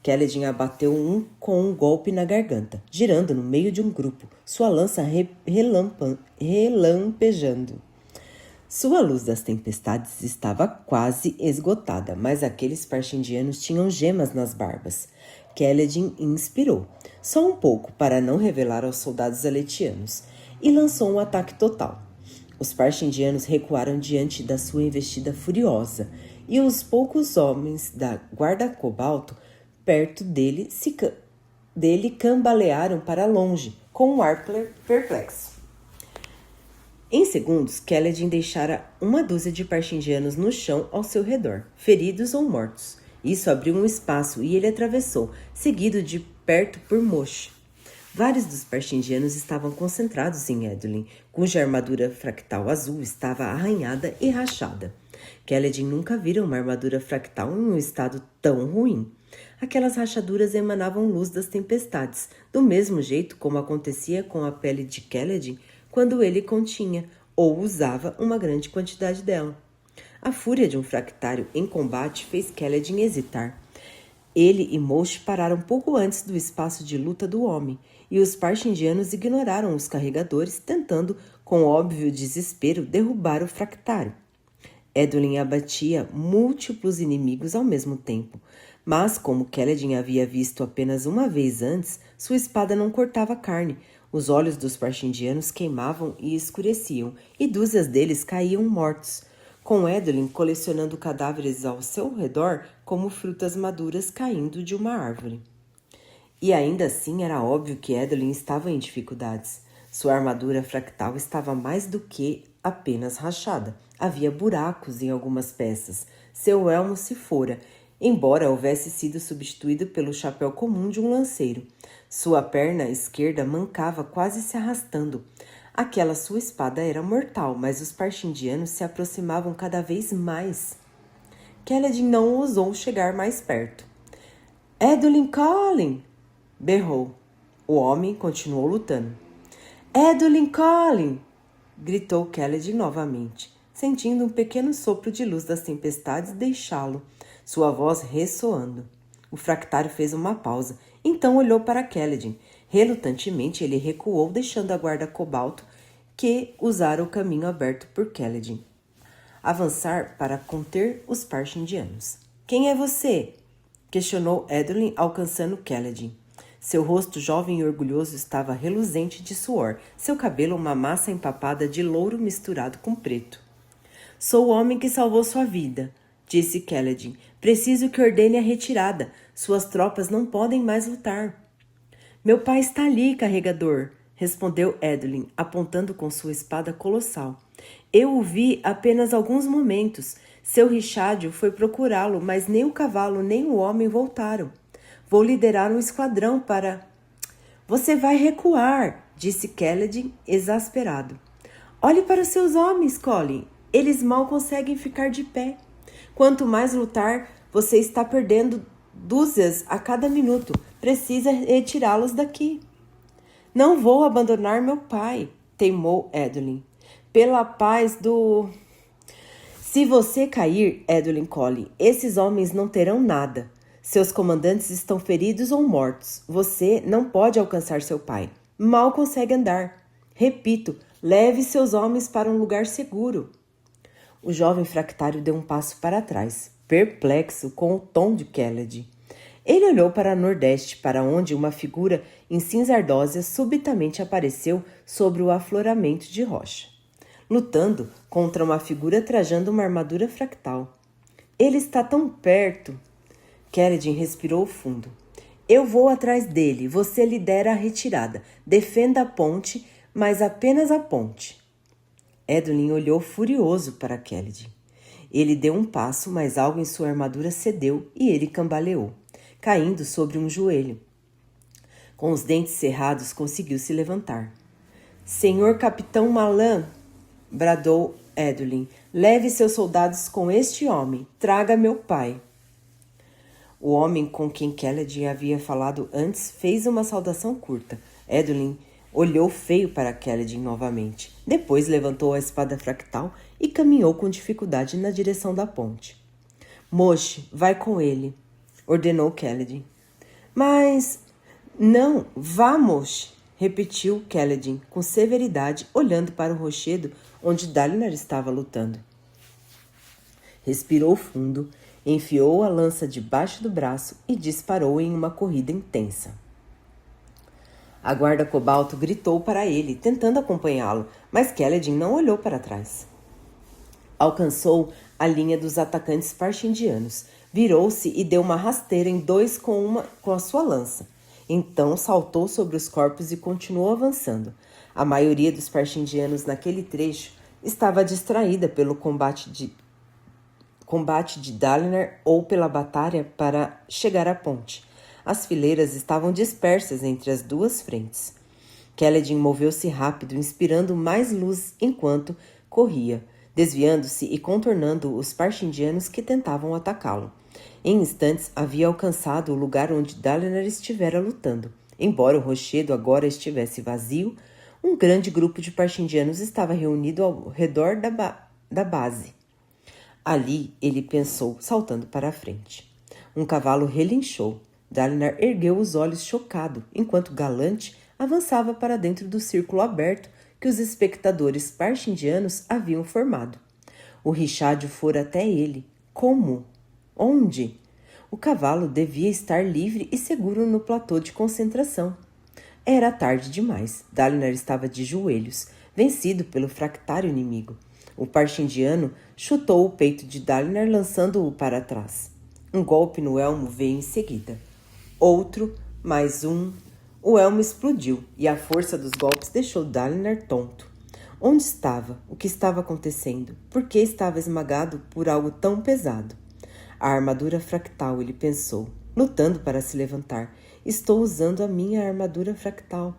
Kaledin abateu um com um golpe na garganta, girando no meio de um grupo, sua lança relampejando. Sua luz das tempestades estava quase esgotada, mas aqueles parchindianos tinham gemas nas barbas. Kaledin inspirou, só um pouco para não revelar aos soldados aletianos, e lançou um ataque total. Os parchindianos recuaram diante da sua investida furiosa, e os poucos homens da guarda cobalto perto dele cambalearam para longe, com um ar perplexo. Em segundos, Kaledin deixara uma dúzia de parchindianos no chão ao seu redor, feridos ou mortos. Isso abriu um espaço e ele atravessou, seguido de perto por Moshe. Vários dos parchindianos estavam concentrados em Edwin, cuja armadura fractal azul estava arranhada e rachada. Kaledin nunca vira uma armadura fractal em um estado tão ruim. Aquelas rachaduras emanavam luz das tempestades, do mesmo jeito como acontecia com a pele de Kaledin quando ele continha ou usava uma grande quantidade dela. A fúria de um fractário em combate fez Kaledin hesitar. Ele e Moshe pararam pouco antes do espaço de luta do homem, e os parchindianos ignoraram os carregadores, tentando, com óbvio desespero, derrubar o fractário. Edwin abatia múltiplos inimigos ao mesmo tempo, mas como Kaledin havia visto apenas uma vez antes, sua espada não cortava carne. Os olhos dos parchindianos queimavam e escureciam, e dúzias deles caíam mortos, com Edwin colecionando cadáveres ao seu redor como frutas maduras caindo de uma árvore. E ainda assim era óbvio que Edwin estava em dificuldades. Sua armadura fractal estava mais do que apenas rachada. Havia buracos em algumas peças. Seu elmo se fora, embora houvesse sido substituído pelo chapéu comum de um lanceiro. Sua perna esquerda mancava, quase se arrastando. Aquela sua espada era mortal, mas os parchindianos se aproximavam cada vez mais. Kaledin não ousou chegar mais perto. Edwin Collin! Berrou. O homem continuou lutando. Edwin Collin! Gritou Kaledin novamente, sentindo um pequeno sopro de luz das tempestades deixá-lo, sua voz ressoando. O fractário fez uma pausa, então olhou para Kaledin. Relutantemente, ele recuou, deixando a guarda cobalto, que usara o caminho aberto por Kaledin avançar para conter os parchindianos. Quem é você? Questionou Edwin, alcançando Kaledin. Seu rosto jovem e orgulhoso estava reluzente de suor, seu cabelo uma massa empapada de louro misturado com preto. Sou o homem que salvou sua vida, disse Kaledin. Preciso que ordene a retirada. Suas tropas não podem mais lutar. Meu pai está ali, carregador, respondeu Edwin, apontando com sua espada colossal. Eu o vi apenas alguns momentos. Seu richádio foi procurá-lo, mas nem o cavalo nem o homem voltaram. Vou liderar um esquadrão para... Você vai recuar, disse Kaledin, exasperado. Olhe para seus homens, Colin. Eles mal conseguem ficar de pé. Quanto mais lutar, você está perdendo dúzias a cada minuto. Precisa retirá-los daqui. Não vou abandonar meu pai, teimou Edwin. Pela paz do... Se você cair, Edwin Collin, esses homens não terão nada. Seus comandantes estão feridos ou mortos. Você não pode alcançar seu pai. Mal consegue andar. Repito, leve seus homens para um lugar seguro. O jovem fractário deu um passo para trás. perplexo com o tom de Kaledin. Ele olhou para nordeste, para onde uma figura em cinza ardósia subitamente apareceu sobre o afloramento de rocha, lutando contra uma figura trajando uma armadura fractal. Ele está tão perto. Kaledin respirou fundo. Eu vou atrás dele. Você lidera a retirada. Defenda a ponte, mas apenas a ponte. Edwin olhou furioso para Kaledin. Ele deu um passo, mas algo em sua armadura cedeu e ele cambaleou, caindo sobre um joelho. Com os dentes cerrados, conseguiu se levantar. Senhor Capitão Malan, bradou Edwin, leve seus soldados com este homem. Traga meu pai. O homem com quem Kaledin havia falado antes fez uma saudação curta. Edwin olhou feio para Kaledin novamente. Depois levantou a espada fractal e caminhou com dificuldade na direção da ponte. Moshe, vai com ele, ordenou Kaledin. Mas... Não, vá, Moshe, repetiu Kaledin com severidade, olhando para o rochedo onde Dalinar estava lutando. Respirou fundo, enfiou a lança debaixo do braço e disparou em uma corrida intensa. A guarda cobalto gritou para ele, tentando acompanhá-lo, mas Kaledin não olhou para trás. Alcançou a linha dos atacantes parshindianos, virou-se e deu uma rasteira em dois com a sua lança. Então saltou sobre os corpos e continuou avançando. A maioria dos parshindianos naquele trecho estava distraída pelo combate de Dalinar ou pela batalha para chegar à ponte. As fileiras estavam dispersas entre as duas frentes. Kaledin moveu-se rápido, inspirando mais luz enquanto corria, desviando-se e contornando os parshindianos que tentavam atacá-lo. Em instantes, havia alcançado o lugar onde Dalinar estivera lutando. Embora o rochedo agora estivesse vazio, um grande grupo de parshindianos estava reunido ao redor da base. Ali, ele pensou, saltando para a frente. Um cavalo relinchou. Dalinar ergueu os olhos chocado, enquanto Galante avançava para dentro do círculo aberto que os espectadores parshindianos haviam formado. O Richádio fora até ele. Como? Onde? O cavalo devia estar livre e seguro no platô de concentração. Era tarde demais. Dalinar estava de joelhos, vencido pelo fractário inimigo. O parshindiano chutou o peito de Dalinar, lançando-o para trás. Um golpe no elmo veio em seguida. Outro, mais um. O elmo explodiu e a força dos golpes deixou Dalinar tonto. Onde estava? O que estava acontecendo? Por que estava esmagado por algo tão pesado? A armadura fractal, ele pensou, lutando para se levantar. Estou usando a minha armadura fractal.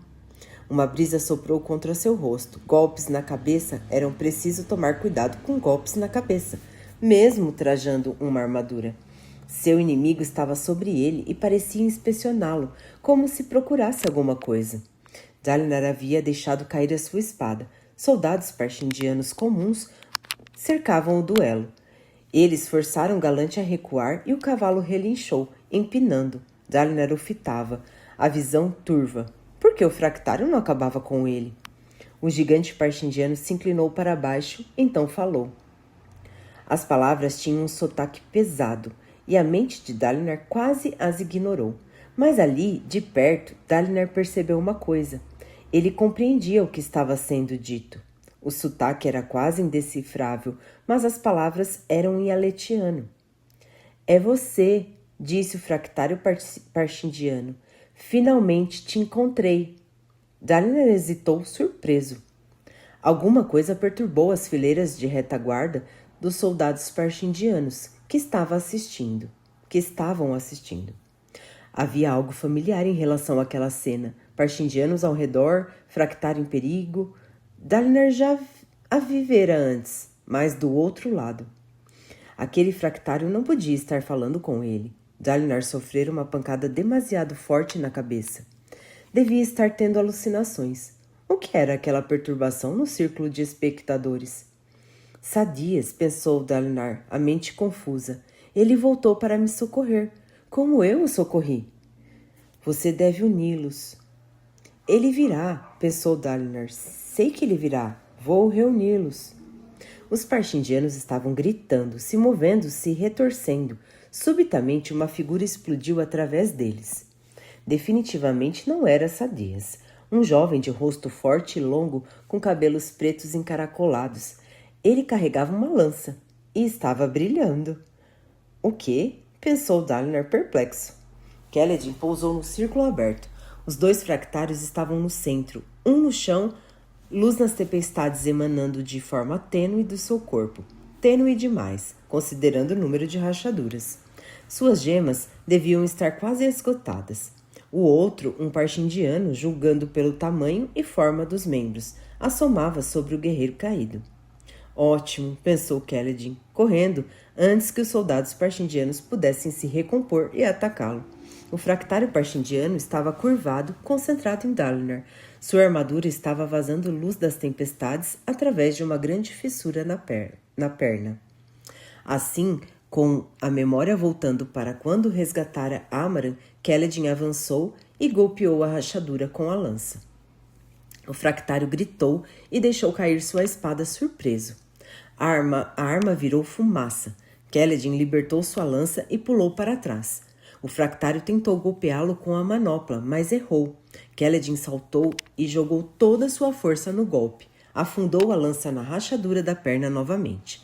Uma brisa soprou contra seu rosto. Golpes na cabeça. Eram preciso tomar cuidado com golpes na cabeça, mesmo trajando uma armadura. Seu inimigo estava sobre ele e parecia inspecioná-lo, como se procurasse alguma coisa. Dalinar havia deixado cair a sua espada. Soldados parshindianos comuns cercavam o duelo. Eles forçaram Galante a recuar e o cavalo relinchou, empinando. Dalinar o fitava, a visão turva. Por que o fractário não acabava com ele? O gigante parshindiano se inclinou para baixo, então falou. As palavras tinham um sotaque pesado, e a mente de Dalinar quase as ignorou. Mas ali, de perto, Dalinar percebeu uma coisa. Ele compreendia o que estava sendo dito. O sotaque era quase indecifrável, mas as palavras eram em aletiano. É você, disse o fractário parshindiano. Finalmente te encontrei. Dalinar hesitou, surpreso. Alguma coisa perturbou as fileiras de retaguarda dos soldados parshindianos que estavam assistindo. Havia algo familiar em relação àquela cena. Parshindianos ao redor, fractário em perigo. Dalinar já a vivera antes, mas do outro lado. Aquele fractário não podia estar falando com ele. Dalinar sofrera uma pancada demasiado forte na cabeça. Devia estar tendo alucinações. O que era aquela perturbação no círculo de espectadores? Sadias, pensou Dalinar, a mente confusa. Ele voltou para me socorrer. Como eu o socorri? Você deve uni-los. Ele virá, pensou Dalinar. Sei que ele virá. Vou reuni-los. Os parchindianos estavam gritando, se movendo, se retorcendo. Subitamente, uma figura explodiu através deles. Definitivamente não era Sadias. Um jovem de rosto forte e longo, com cabelos pretos encaracolados. Ele carregava uma lança e estava brilhando. O quê? Pensou Dalinar perplexo. Kaledin pousou no círculo aberto. Os dois fractários estavam no centro, um no chão, luz nas tempestades emanando de forma tênue do seu corpo. Tênue demais, considerando o número de rachaduras. Suas gemas deviam estar quase esgotadas. O outro, um parchindiano, julgando pelo tamanho e forma dos membros, assomava sobre o guerreiro caído. Ótimo, pensou Kaledin, correndo antes que os soldados parchindianos pudessem se recompor e atacá-lo. O fractário parchindiano estava curvado, concentrado em Dalinar. Sua armadura estava vazando luz das tempestades através de uma grande fissura na perna. Assim, com a memória voltando para quando resgatara Amaran, Kaledin avançou e golpeou a rachadura com a lança. O fractário gritou e deixou cair sua espada surpreso. A arma virou fumaça. Kaledin libertou sua lança e pulou para trás. O fractário tentou golpeá-lo com a manopla, mas errou. Kaledin saltou e jogou toda sua força no golpe. Afundou a lança na rachadura da perna novamente.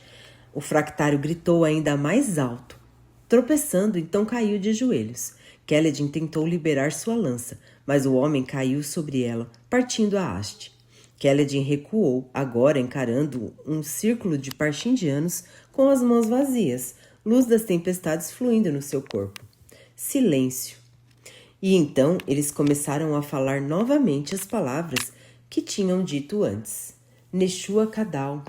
O fractário gritou ainda mais alto. Tropeçando, então caiu de joelhos. Kaledin tentou liberar sua lança, mas o homem caiu sobre ela, partindo a haste. Kaledin recuou, agora encarando um círculo de parchindianos com as mãos vazias, luz das tempestades fluindo no seu corpo. Silêncio. E então eles começaram a falar novamente as palavras que tinham dito antes. Neshua Kadal.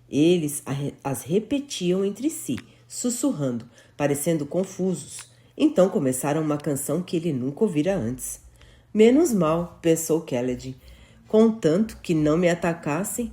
Eles as repetiam entre si, sussurrando, parecendo confusos. Então começaram uma canção que ele nunca ouvira antes. Menos mal, pensou Kaledin. Contanto que não me atacassem.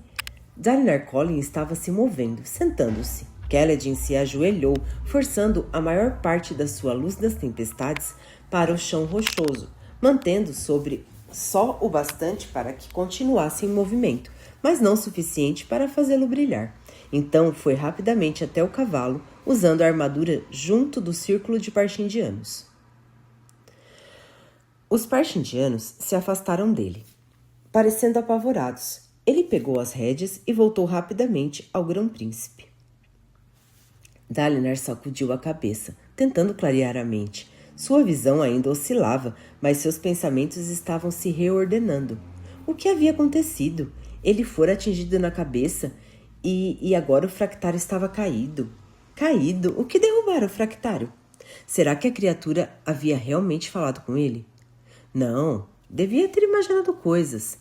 Dalinar Kholin estava se movendo, sentando-se. Kaledin se ajoelhou, forçando a maior parte da sua luz das tempestades para o chão rochoso, mantendo sobre só o bastante para que continuasse em movimento, mas não suficiente para fazê-lo brilhar. Então foi rapidamente até o cavalo, usando a armadura junto do círculo de parchindianos. Os parchindianos se afastaram dele, parecendo apavorados. Ele pegou as rédeas e voltou rapidamente ao grão-príncipe. Dalinar sacudiu a cabeça, tentando clarear a mente. Sua visão ainda oscilava, mas seus pensamentos estavam se reordenando. O que havia acontecido? Ele fora atingido na cabeça e agora o fractário estava caído. Caído? O que derrubara o fractário? Será que a criatura havia realmente falado com ele? Não, devia ter imaginado coisas.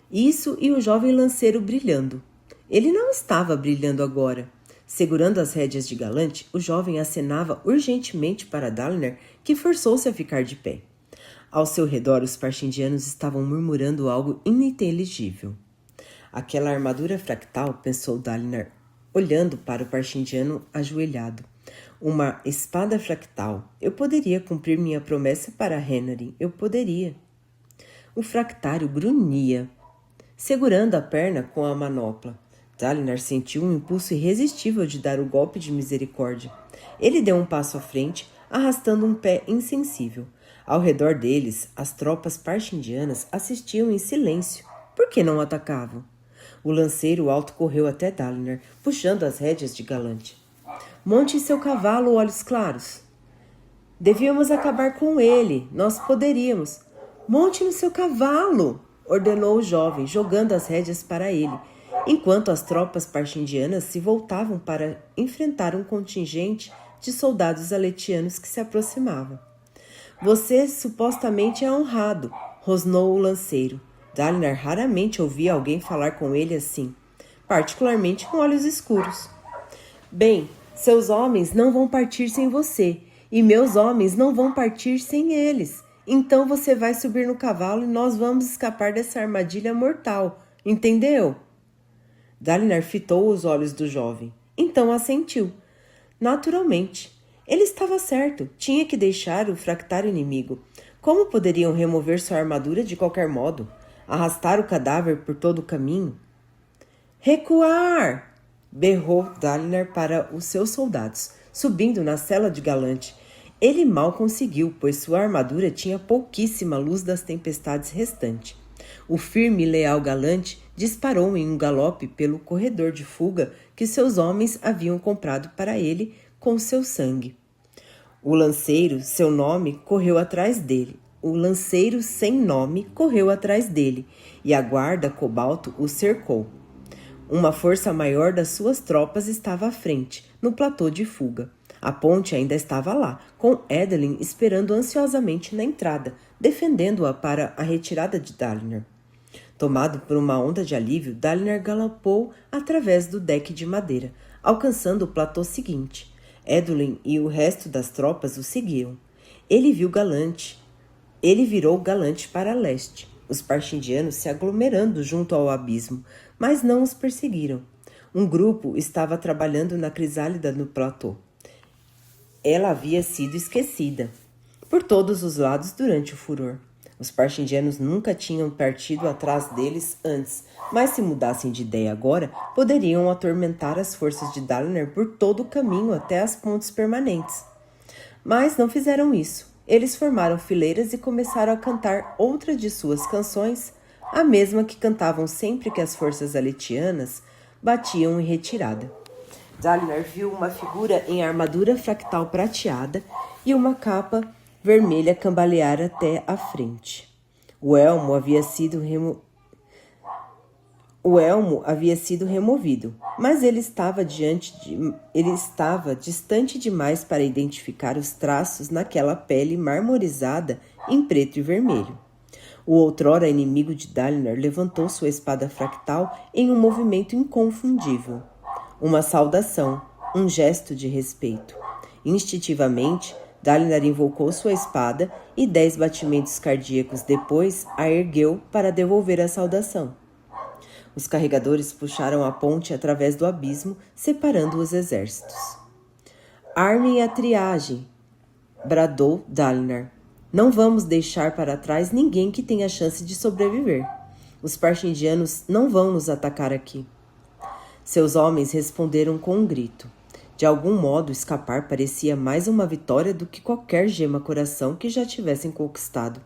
Isso e o jovem lanceiro brilhando. Ele não estava brilhando agora. Segurando as rédeas de Galante, o jovem acenava urgentemente para Dalinar, que forçou-se a ficar de pé. Ao seu redor, os parchindianos estavam murmurando algo ininteligível. Aquela armadura fractal, pensou Dalinar, olhando para o parchindiano ajoelhado. Uma espada fractal. Eu poderia cumprir minha promessa para Renarin. Eu poderia. O fractário grunhia, segurando a perna com a manopla. Dalinar sentiu um impulso irresistível de dar o golpe de misericórdia. Ele deu um passo à frente, arrastando um pé insensível. Ao redor deles, as tropas parchindianas assistiam em silêncio. Por que não atacavam? O lanceiro alto correu até Dalinar, puxando as rédeas de Galante. Monte em seu cavalo, olhos claros. Devíamos acabar com ele. Nós poderíamos. Monte no seu cavalo, ordenou o jovem, jogando as rédeas para ele, enquanto as tropas parchindianas se voltavam para enfrentar um contingente de soldados aletianos que se aproximava. Você supostamente é honrado, rosnou o lanceiro. Dalinar raramente ouvia alguém falar com ele assim, particularmente com olhos escuros. Bem, seus homens não vão partir sem você, e meus homens não vão partir sem eles. Então você vai subir no cavalo e nós vamos escapar dessa armadilha mortal, entendeu? Dalinar fitou os olhos do jovem. Então assentiu. Naturalmente. Ele estava certo. Tinha que deixar o fractário inimigo. Como poderiam remover sua armadura de qualquer modo? Arrastar o cadáver por todo o caminho? Recuar! berrou Dalinar para os seus soldados, subindo na sela de Galante. Ele mal conseguiu, pois sua armadura tinha pouquíssima luz das tempestades restantes. O firme e leal Galante disparou em um galope pelo corredor de fuga que seus homens haviam comprado para ele com seu sangue. O lanceiro, seu nome, correu atrás dele. O lanceiro sem nome correu atrás dele, e a guarda cobalto o cercou. Uma força maior das suas tropas estava à frente, no platô de fuga. A ponte ainda estava lá, com Edelyn esperando ansiosamente na entrada, defendendo-a para a retirada de Dalinar. Tomado por uma onda de alívio, Dalinar galopou através do deck de madeira, alcançando o platô seguinte. Edelyn e o resto das tropas o seguiam. Ele virou Galante para leste, os parchindianos se aglomerando junto ao abismo, mas não os perseguiram. Um grupo estava trabalhando na crisálida no platô. Ela havia sido esquecida por todos os lados durante o furor. Os parchindianos nunca tinham partido atrás deles antes, mas se mudassem de ideia agora, poderiam atormentar as forças de Dalinar por todo o caminho até as pontes permanentes. Mas não fizeram isso. Eles formaram fileiras e começaram a cantar outra de suas canções, a mesma que cantavam sempre que as forças aletianas batiam em retirada. Dalinar viu uma figura em armadura fractal prateada e uma capa vermelha cambalear até à frente. O elmo havia sido removido, mas ele estava distante demais para identificar os traços naquela pele marmorizada em preto e vermelho. O outrora inimigo de Dalinar levantou sua espada fractal em um movimento inconfundível. Uma saudação, um gesto de respeito. Instintivamente, Dalinar invocou sua espada e 10 batimentos cardíacos depois a ergueu para devolver a saudação. Os carregadores puxaram a ponte através do abismo, separando os exércitos. Armem a triagem, bradou Dalinar. Não vamos deixar para trás ninguém que tenha chance de sobreviver. Os parchindianos não vão nos atacar aqui. Seus homens responderam com um grito. De algum modo, escapar parecia mais uma vitória do que qualquer gema-coração que já tivessem conquistado.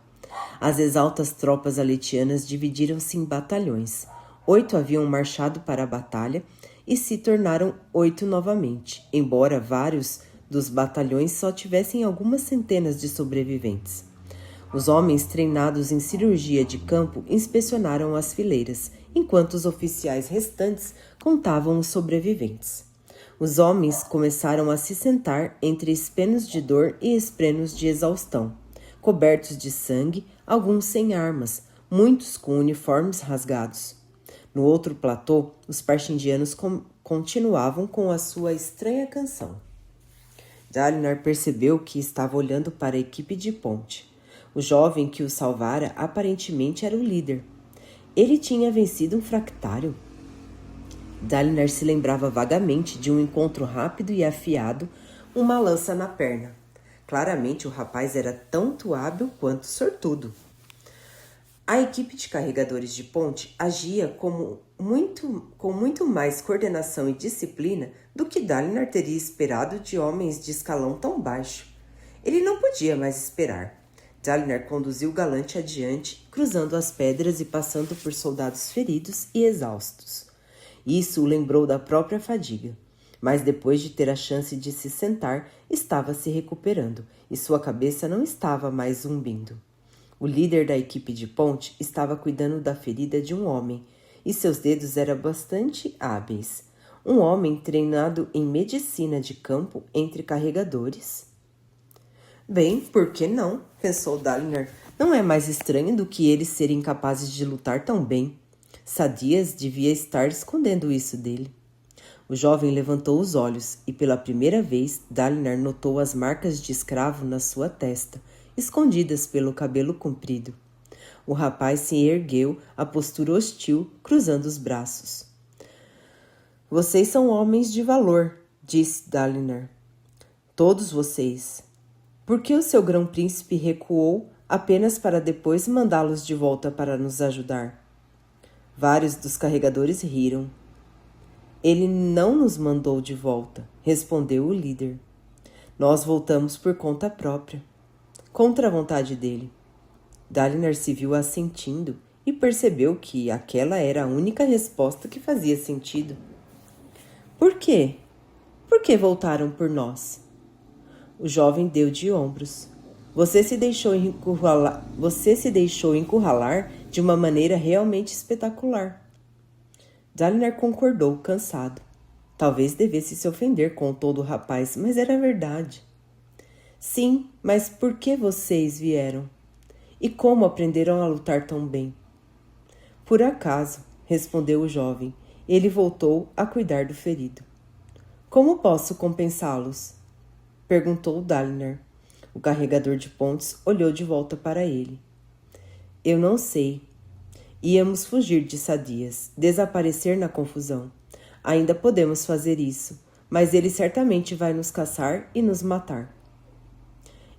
As exaltas tropas aletianas dividiram-se em batalhões. 8 haviam marchado para a batalha e se tornaram 8 novamente, embora vários dos batalhões só tivessem algumas centenas de sobreviventes. Os homens treinados em cirurgia de campo inspecionaram as fileiras, enquanto os oficiais restantes contavam os sobreviventes. Os homens começaram a se sentar entre esprenos de dor e esprenos de exaustão, cobertos de sangue, alguns sem armas, muitos com uniformes rasgados. No outro platô, os parchindianos continuavam com a sua estranha canção. Dalinar percebeu que estava olhando para a equipe de ponte. O jovem que o salvara aparentemente era o líder. Ele tinha vencido um fractário. Dalinar se lembrava vagamente de um encontro rápido e afiado, uma lança na perna. Claramente o rapaz era tanto hábil quanto sortudo. A equipe de carregadores de ponte agia com muito mais coordenação e disciplina do que Dalinar teria esperado de homens de escalão tão baixo. Ele não podia mais esperar. Dalinar conduziu Galante adiante, cruzando as pedras e passando por soldados feridos e exaustos. Isso o lembrou da própria fadiga, mas depois de ter a chance de se sentar, estava se recuperando e sua cabeça não estava mais zumbindo. O líder da equipe de ponte estava cuidando da ferida de um homem e seus dedos eram bastante hábeis. Um homem treinado em medicina de campo entre carregadores. Bem, por que não? Pensou Dalinar. Não é mais estranho do que eles serem capazes de lutar tão bem. Sadias devia estar escondendo isso dele. O jovem levantou os olhos e pela primeira vez Dalinar notou as marcas de escravo na sua testa, escondidas pelo cabelo comprido. O rapaz se ergueu, a postura hostil, cruzando os braços. Vocês são homens de valor, disse Dalinar. Todos vocês. Por que o seu grão-príncipe recuou apenas para depois mandá-los de volta para nos ajudar? Vários dos carregadores riram. Ele não nos mandou de volta, respondeu o líder. Nós voltamos por conta própria, contra a vontade dele. Dalinar se viu assentindo e percebeu que aquela era a única resposta que fazia sentido. Por quê? Por que voltaram por nós? O jovem deu de ombros. Você se deixou encurralar de uma maneira realmente espetacular. Dalinar concordou, cansado. Talvez devesse se ofender com o tom do rapaz, mas era verdade. Sim, mas por que vocês vieram? E como aprenderam a lutar tão bem? Por acaso, respondeu o jovem. Ele voltou a cuidar do ferido. Como posso compensá-los? Perguntou Dalinar. O carregador de pontes olhou de volta para ele. Eu não sei. Íamos fugir de Sadias, desaparecer na confusão. Ainda podemos fazer isso, mas ele certamente vai nos caçar e nos matar.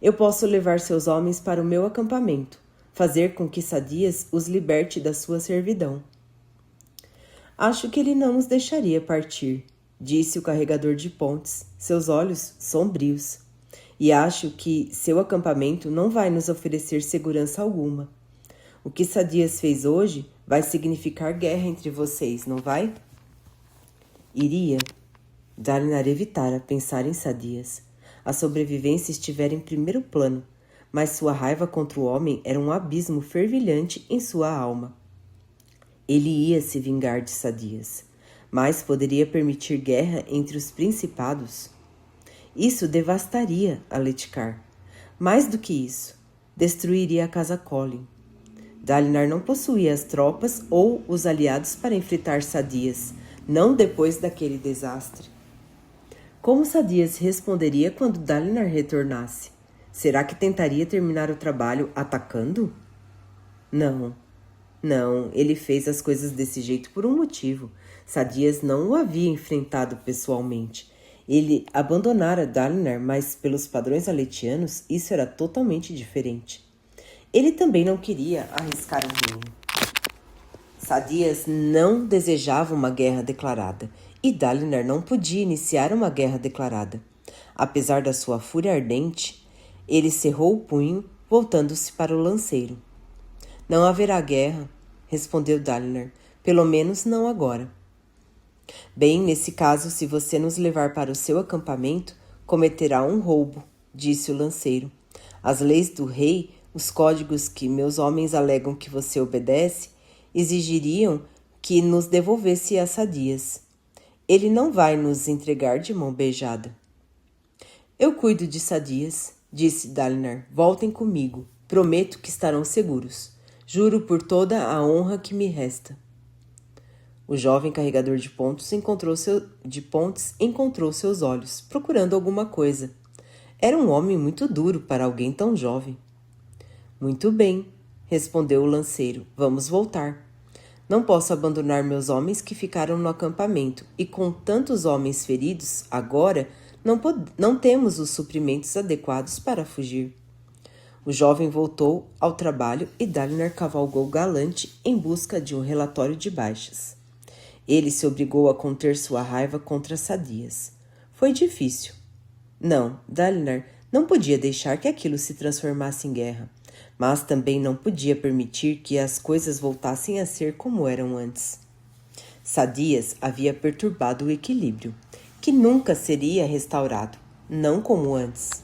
Eu posso levar seus homens para o meu acampamento, fazer com que Sadias os liberte da sua servidão. Acho que ele não nos deixaria partir, disse o carregador de pontes, seus olhos sombrios. E acho que seu acampamento não vai nos oferecer segurança alguma. O que Sadias fez hoje vai significar guerra entre vocês, não vai? Iria. Dalinar evitara pensar em Sadias. A sobrevivência estivera em primeiro plano, mas sua raiva contra o homem era um abismo fervilhante em sua alma. Ele ia se vingar de Sadias, mas poderia permitir guerra entre os principados? Isso devastaria Aletikar. Mais do que isso, destruiria a casa Colin. Dalinar não possuía as tropas ou os aliados para enfrentar Sadias, não depois daquele desastre. Como Sadias responderia quando Dalinar retornasse? Será que tentaria terminar o trabalho atacando? Não, ele fez as coisas desse jeito por um motivo. Sadias não o havia enfrentado pessoalmente. Ele abandonara Dalinar, mas pelos padrões aletianos isso era totalmente diferente. Ele também não queria arriscar um reino. Sadias não desejava uma guerra declarada, e Dalinar não podia iniciar uma guerra declarada. Apesar da sua fúria ardente, ele cerrou o punho, voltando-se para o lanceiro. Não haverá guerra, respondeu Dalinar, pelo menos não agora. Bem, nesse caso, se você nos levar para o seu acampamento, cometerá um roubo, disse o lanceiro. As leis do rei, os códigos que meus homens alegam que você obedece, exigiriam que nos devolvesse a Sadias. Ele não vai nos entregar de mão beijada. Eu cuido de Sadias, disse Dalinar. Voltem comigo. Prometo que estarão seguros. Juro por toda a honra que me resta. O jovem carregador de pontes encontrou seus olhos, procurando alguma coisa. Era um homem muito duro para alguém tão jovem. Muito bem, respondeu o lanceiro. Vamos voltar. Não posso abandonar meus homens que ficaram no acampamento, e com tantos homens feridos, agora não temos os suprimentos adequados para fugir. O jovem voltou ao trabalho e Dalinar cavalgou galante em busca de um relatório de baixas. Ele se obrigou a conter sua raiva contra Sadias. Foi difícil. Não, Dalinar não podia deixar que aquilo se transformasse em guerra, mas também não podia permitir que as coisas voltassem a ser como eram antes. Sadias havia perturbado o equilíbrio, que nunca seria restaurado, não como antes.